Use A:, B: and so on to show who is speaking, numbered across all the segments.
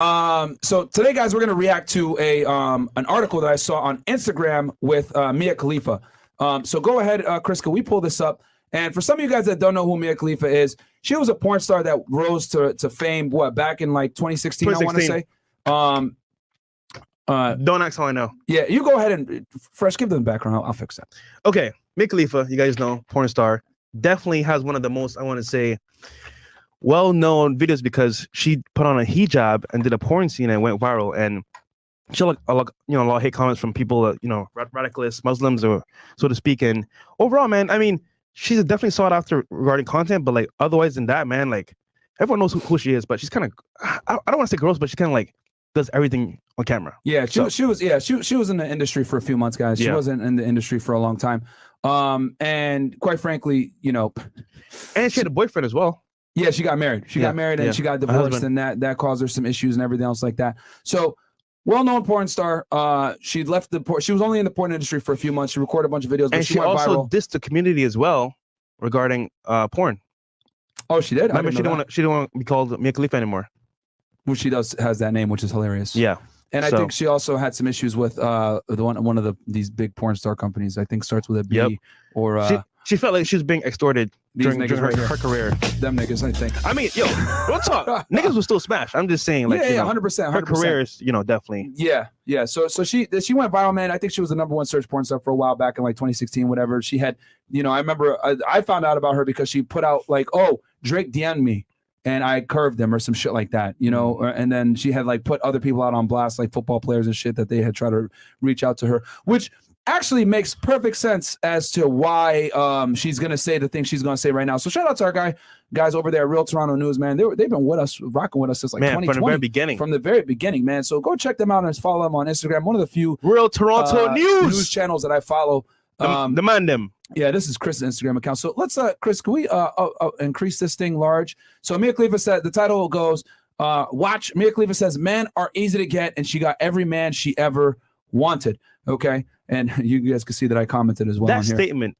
A: So today, guys, we're gonna react to a an article that I saw on Instagram with Mia Khalifa. So go ahead, Chris. Can we pull this up? And for some of you guys that don't know who Mia Khalifa is, she was a porn star that rose to fame. What, back in like 2016? I want to say.
B: Don't ask how I know.
A: Yeah, you go ahead and Fresh, give them the background. I'll fix that.
B: Okay, Mia Khalifa, you guys know, porn star, definitely has one of the most, I want to say, well-known videos because she put on a hijab and did a porn scene and went viral. And she had a lot of hate comments from people that, radicalists, Muslims, or so to speak. And overall, man, I mean, she's definitely sought after regarding content, but like otherwise than that, man, like everyone knows who she is. But she's kind of, I don't want to say gross, but she kind of like does everything on camera.
A: Yeah, she was in the industry for a few months, guys. She wasn't in the industry for a long time. And quite frankly,
B: and she had a boyfriend as well.
A: Yeah, she got married. She got married and she got divorced, and that caused her some issues and everything else like that. So, well-known porn star. She left she was only in the porn industry for a few months. She recorded a bunch of videos, but
B: and she
A: went
B: also
A: viral.
B: dissed the community as well regarding porn.
A: Oh, she did.
B: Remember, she didn't want to be called Mia Khalifa anymore.
A: Well, she has that name, which is hilarious.
B: Yeah.
A: And I think she also had some issues with one of these big porn star companies. I think starts with a B.
B: Yep.
A: Or
B: she felt like she was being extorted during her career.
A: Them niggas, I think.
B: I mean, yo, don't talk. Niggas will still smash. I'm just saying, like,
A: 100%.
B: Her career is, definitely.
A: Yeah. So she went viral, man. I think she was the #1 search porn star for a while back in like 2016, whatever. She had, I remember I found out about her because she put out like, oh, Drake DM'd me and I curved them or some shit like that, and then she had like put other people out on blast, like football players and shit, that they had tried to reach out to her, which actually makes perfect sense as to why she's gonna say the thing she's gonna say right now. So shout out to our guys over there at Real Toronto News, man. They've been with us, rocking with us since like 2020, from the very beginning, man. So go check them out and follow them on Instagram. One of the few
B: Real Toronto news
A: channels that I follow.
B: Demand them.
A: Yeah, this is Chris's Instagram account. So let's Chris, can we increase this thing large? So Mia Khalifa said, the title goes, watch. Mia Khalifa says, men are easy to get, and she got every man she ever wanted. Okay. And you guys can see that I commented as well.
B: That statement,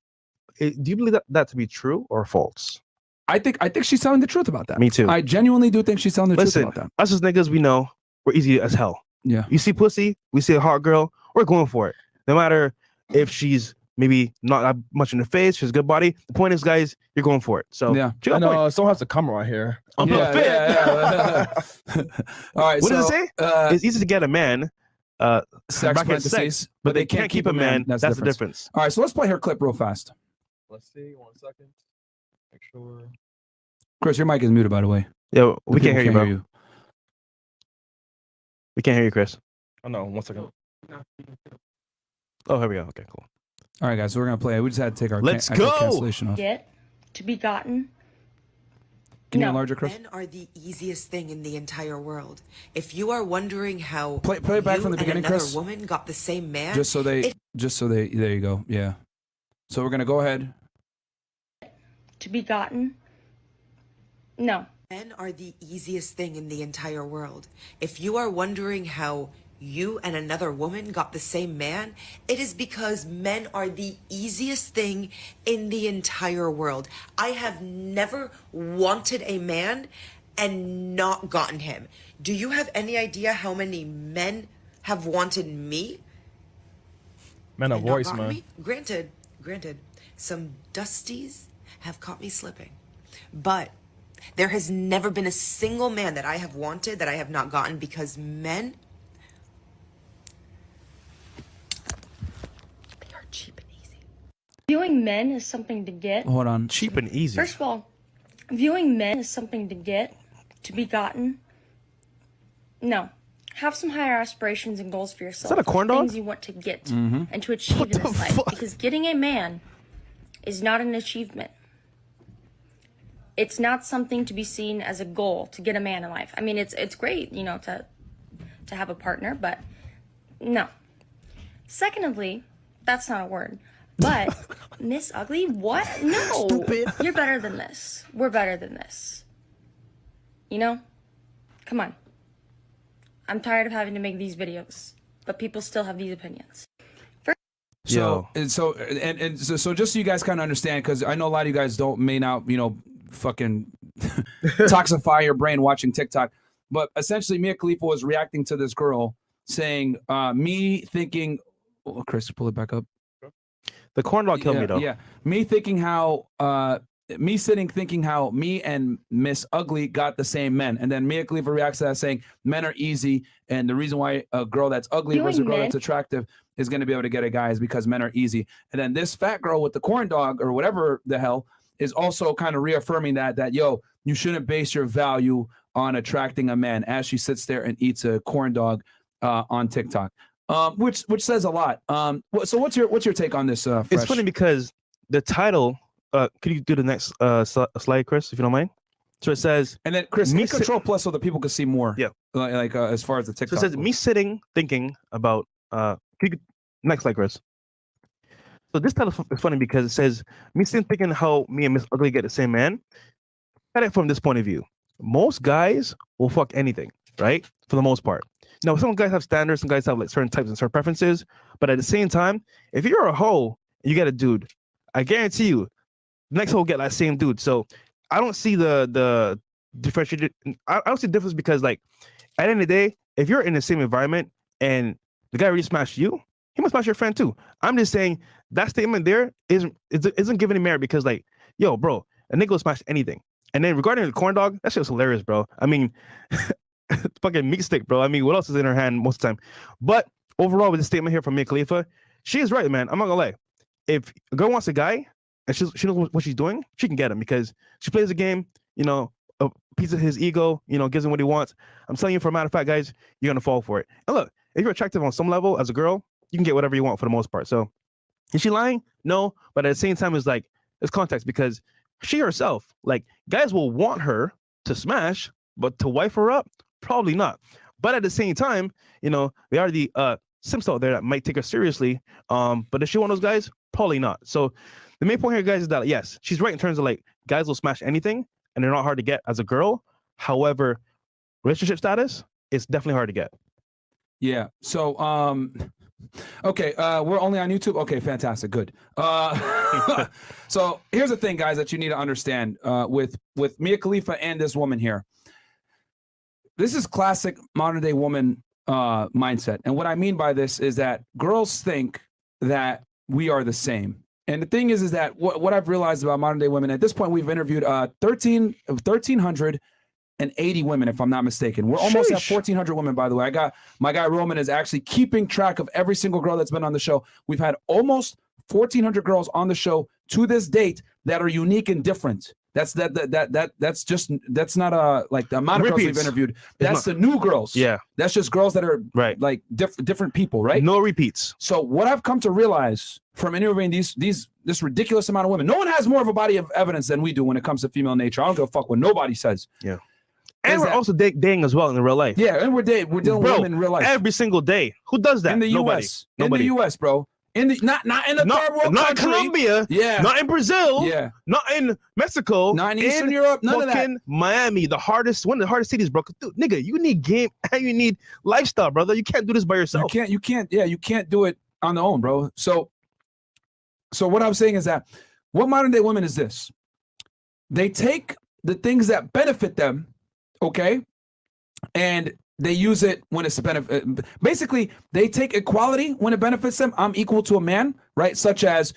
B: do you believe that to be true or false?
A: I think she's telling the truth about that.
B: Me too.
A: I genuinely do think she's telling the truth about that.
B: Us as niggas, we know we're easy as hell.
A: Yeah.
B: You see pussy, we see a hot girl, we're going for it. No matter if she's maybe not that much in the face, she has a good body. The point is, guys, you're going for it. So
C: yeah, I know someone has to come right here.
A: All right.
B: What does it say? It's easy to get a man.
A: Sex, but they can't keep a man. That's the difference. All right, so let's play her clip real fast.
C: Let's see. 1 second. Make sure.
A: Chris, your mic is muted, by the way.
B: Yeah, we can't hear you, bro. We can't hear you, Chris.
C: Oh no, 1 second.
B: Oh, here we go. Okay, cool.
A: All right, guys, so we're gonna play. We just had to take our
B: Let's go.
A: Cancellation off.
D: Get to be gotten.
A: Can you enlarge it, Chris?
E: Men are the easiest thing in the entire world. If you are wondering how
A: play it back from the beginning, Chris.
E: Woman got the same man.
A: Just so they there you go. Yeah. So we're gonna go ahead.
D: To be gotten. No.
E: Men are the easiest thing in the entire world. If you are wondering how you and another woman got the same man, it is because men are the easiest thing in the entire world. I have never wanted a man and not gotten him. Do you have any idea how many men have wanted me?
C: Men are voice, man.
E: Me? Granted, some dusties have caught me slipping. But there has never been a single man that I have wanted that I have not gotten, because men, cheap and easy.
D: Viewing men as something to get.
A: Hold on.
B: Cheap and easy.
D: First of all, viewing men as something to get, to be gotten. No. Have some higher aspirations and goals for yourself.
B: Is that a corn dog?
D: Things you want to get and to achieve in this life. Because getting a man is not an achievement. It's not something to be seen as a goal to get a man in life. I mean, it's great, to have a partner, but no. Secondly, that's not a word. But Miss Ugly, what? No.
B: Stupid.
D: You're better than this. We're better than this. Come on. I'm tired of having to make these videos, but people still have these opinions.
A: So just so you guys kind of understand, because I know a lot of you guys may not, fucking toxify your brain watching TikTok. But essentially, Mia Khalifa was reacting to this girl saying, me thinking, oh, Chris, pull it back up.
B: The corn dog killed me though.
A: Yeah, me thinking how, me sitting thinking how me and Miss Ugly got the same men. And then Mia Khalifa reacts to that saying, men are easy. And the reason why a girl that's ugly versus a girl that's attractive is going to be able to get a guy is because men are easy. And then this fat girl with the corn dog or whatever the hell is also kind of reaffirming that, yo, you shouldn't base your value on attracting a man as she sits there and eats a corn dog on TikTok, which says a lot. So what's your take on this? Fresh?
B: It's funny because the title. Could you do the next slide, Chris, if you don't mind? So it says,
A: and then Chris, hit Control Plus so that people can see more.
B: Yeah,
A: like as far as the TikTok.
B: So it says me sitting thinking about. Next slide, Chris. So this title is funny because it says me sitting thinking how me and Miss Ugly get the same man. At it from this point of view, most guys will fuck anything, right? For the most part. Now, some guys have standards, some guys have like certain types and certain preferences. But at the same time, if you're a hoe and you get a dude, I guarantee you, the next hoe will get that same dude. So I don't see the differentiated. I don't see the difference because like at the end of the day, if you're in the same environment and the guy already smashed you, he must smash your friend too. I'm just saying that statement there isn't giving any merit because like, yo, bro, a nigga will smash anything. And then regarding the corn dog, that shit was hilarious, bro. I mean, fucking meat stick, bro. I mean, what else is in her hand most of the time? But overall, with the statement here from Mia Khalifa, she is right, man. I'm not gonna lie. If a girl wants a guy and she knows what she's doing, she can get him because she plays the game, you know, a piece of his ego, you know, gives him what he wants. I'm telling you, for a matter of fact, guys, you're gonna fall for it. And look, if you're attractive on some level as a girl, you can get whatever you want for the most part. So is she lying? No, but at the same time, it's like it's context because she herself, like guys will want her to smash, but to wife her up, probably not. But at the same time, you know, there are the simps out there that might take her seriously. But is she one of those guys? Probably not. So the main point here, guys, is that yes, she's right in terms of like guys will smash anything and they're not hard to get as a girl. However, relationship status is definitely hard to get.
A: Yeah. So okay, we're only on YouTube. Okay, fantastic, good. So here's the thing, guys, that you need to understand with Mia Khalifa and this woman here. This is classic modern day woman mindset, and what I mean by this is that girls think that we are the same. And the thing is that what I've realized about modern day women at this point, we've interviewed 1,380 women, if I'm not mistaken. We're almost at 1,400 women, by the way. I got my guy Roman is actually keeping track of every single girl that's been on the show. We've had almost 1,400 girls on the show to this date that are unique and different. That's not like the amount of girls we've interviewed. That's the new girls.
B: Yeah,
A: that's just girls that are
B: right,
A: like different people, right?
B: No repeats.
A: So what I've come to realize from interviewing this ridiculous amount of women, no one has more of a body of evidence than we do when it comes to female nature. I don't give a fuck what nobody says.
B: Yeah. And we're also dating as well in real life.
A: Yeah, and we're dealing with women in real life
B: every single day. Who does that?
A: In the U.S. Nobody. In the U.S., bro. In the not in the third world
B: not
A: country.
B: Colombia.
A: Yeah.
B: Not in Brazil.
A: Yeah.
B: Not in Mexico.
A: Not in Eastern Europe. None of that.
B: Miami, one of the hardest cities, bro. Dude, nigga, you need game and you need lifestyle, brother. You can't do this by yourself.
A: You can't do it on the own, bro. So what I'm saying is that what modern day women is this? They take the things that benefit them, okay, and they use it when it's benefit. Basically, they take equality when it benefits them. I'm equal to a man, right? Such as,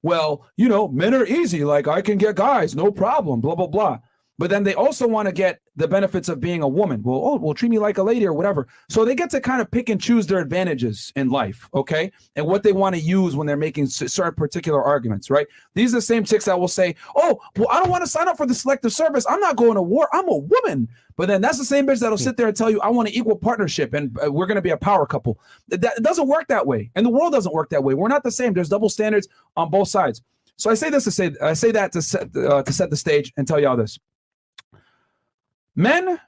A: well, you know, men are easy. Like I can get guys, no problem, blah, blah, blah. But then they also want to get the benefits of being a woman. Well, treat me like a lady or whatever. So they get to kind of pick and choose their advantages in life, okay? And what they want to use when they're making certain particular arguments, right? These are the same chicks that will say, oh, well, I don't want to sign up for the selective service. I'm not going to war. I'm a woman. But then that's the same bitch that'll sit there and tell you, I want an equal partnership and we're going to be a power couple. It doesn't work that way. And the world doesn't work that way. We're not the same. There's double standards on both sides. So I say that to set the stage and tell y'all this. Men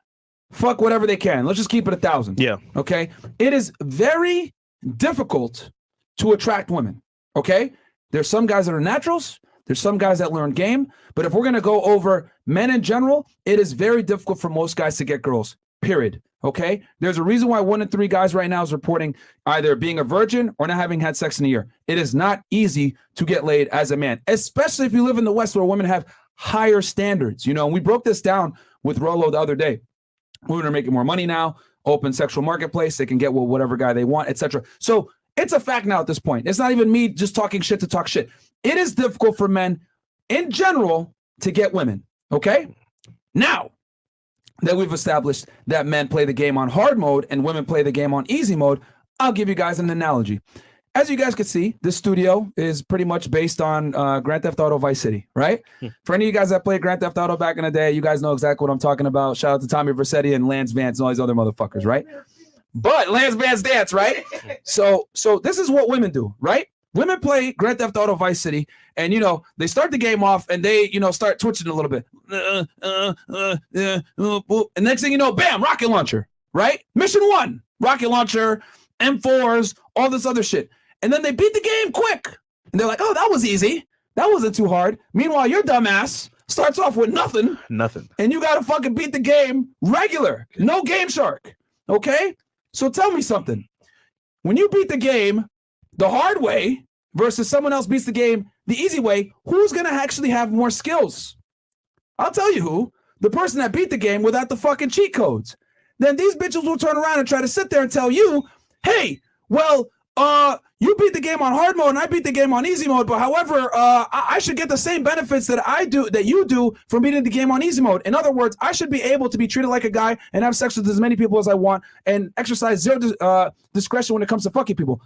A: fuck whatever they can. Let's just keep it 1,000.
B: Yeah.
A: Okay. It is very difficult to attract women. Okay. There's some guys that are naturals. There's some guys that learn game. But if we're going to go over men in general, it is very difficult for most guys to get girls, period. Okay. There's a reason why 1 in 3 guys right now is reporting either being a virgin or not having had sex in a year. It is not easy to get laid as a man, especially if you live in the West where women have higher standards. You know, and we broke this down with Rolo the other day. Women are making more money now. Open sexual marketplace. They can get whatever guy they want, etc. So it's a fact now at this point. It's not even me just talking shit to talk shit. It is difficult for men in general to get women. Okay? Now that we've established that men play the game on hard mode and women play the game on easy mode, I'll give you guys an analogy. As you guys can see, this studio is pretty much based on Grand Theft Auto Vice City, right? For any of you guys that played Grand Theft Auto back in the day, you guys know exactly what I'm talking about. Shout out to Tommy Vercetti and Lance Vance and all these other motherfuckers, right? But Lance Vance dance, right? So this is what women do, right? Women play Grand Theft Auto Vice City, and they start the game off, and they start twitching a little bit, and next thing you know, bam, rocket launcher, right? Mission 1, rocket launcher, M4s, all this other shit, and then they beat the game quick, and they're like, oh, that was easy, that wasn't too hard. Meanwhile, your dumbass starts off with nothing, and you gotta fucking beat the game regular, no Game Shark, okay? So tell me something. When you beat the game the hard way versus someone else beats the game the easy way, who's going to actually have more skills? I'll tell you who. The person that beat the game without the fucking cheat codes. Then these bitches will turn around and try to sit there and tell you, hey, well, you beat the game on hard mode and I beat the game on easy mode, but however, I should get the same benefits that you do from beating the game on easy mode. In other words, I should be able to be treated like a guy and have sex with as many people as I want and exercise zero discretion when it comes to fucking people.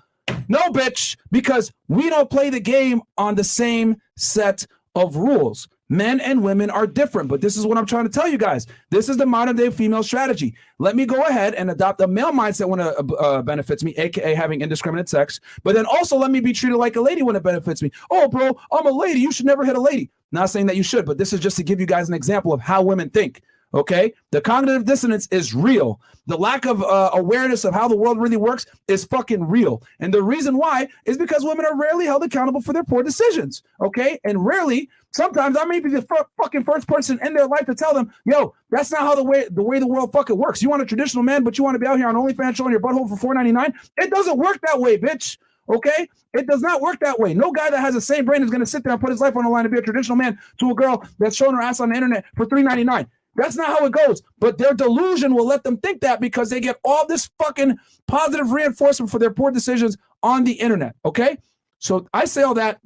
A: No, bitch, because we don't play the game on the same set of rules. Men and women are different, but this is what I'm trying to tell you guys. This is the modern day female strategy. Let me go ahead and adopt a male mindset when it benefits me, aka having indiscriminate sex, but then also let me be treated like a lady when it benefits me. Oh, bro, I'm a lady. You should never hit a lady. Not saying that you should, but this is just to give you guys an example of how women think. Okay, the cognitive dissonance is real. The lack of awareness of how the world really works is fucking real. And the reason why is because women are rarely held accountable for their poor decisions. Okay, and rarely, sometimes I may be the fucking first person in their life to tell them, yo, that's not how the way the world fucking works. You want a traditional man, but you want to be out here on OnlyFans showing your butthole for $4.99? It doesn't work that way, bitch. Okay, it does not work that way. No guy that has the same brain is going to sit there and put his life on the line to be a traditional man to a girl that's showing her ass on the internet for $3.99. That's not how it goes. But their delusion will let them think that because they get all this fucking positive reinforcement for their poor decisions on the internet. Okay? So I say all that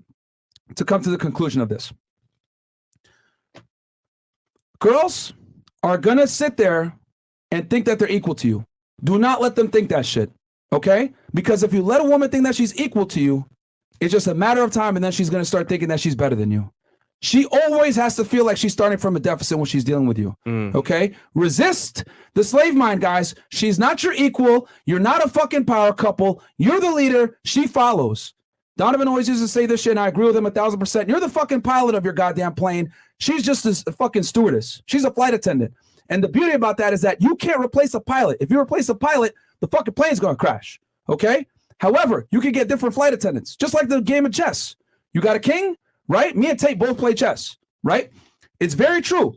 A: to come to the conclusion of this. Girls are going to sit there and think that they're equal to you. Do not let them think that shit. Okay? Because if you let a woman think that she's equal to you, it's just a matter of time and then she's going to start thinking that she's better than you. She always has to feel like she's starting from a deficit when she's dealing with you. Okay? Resist the slave mind, guys. She's not your equal. You're not a fucking power couple. You're the leader. She follows. Donovan always used to say this shit, and I agree with him 1,000%. You're the fucking pilot of your goddamn plane. She's just a fucking stewardess. She's a flight attendant. And the beauty about that is that you can't replace a pilot. If you replace a pilot, the fucking plane's going to crash. Okay? However, you can get different flight attendants, just like the game of chess. You got a king, right? Me and Tate both play chess, right? It's very true.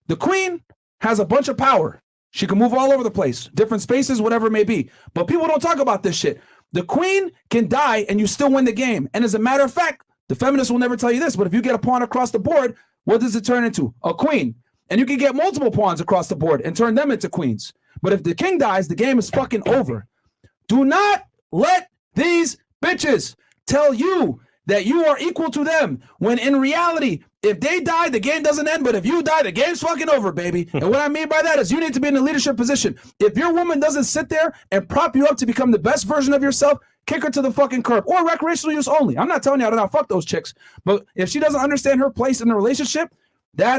A: The queen has a bunch of power. She can move all over the place, different spaces, whatever it may be. But people don't talk about this shit. The queen can die and you still win the game. And as a matter of fact, the feminists will never tell you this, but if you get a pawn across the board, what does it turn into? A queen. And you can get multiple pawns across the board and turn them into queens. But if the king dies, the game is fucking over. Do not let these bitches tell you that you are equal to them, when in reality, if they die, the game doesn't end, but if you die, the game's fucking over, baby. And what I mean by that is you need to be in a leadership position. If your woman doesn't sit there and prop you up to become the best version of yourself, kick her to the fucking curb, or recreational use only. I'm not telling you how to not fuck those chicks, but if she doesn't understand her place in the relationship, that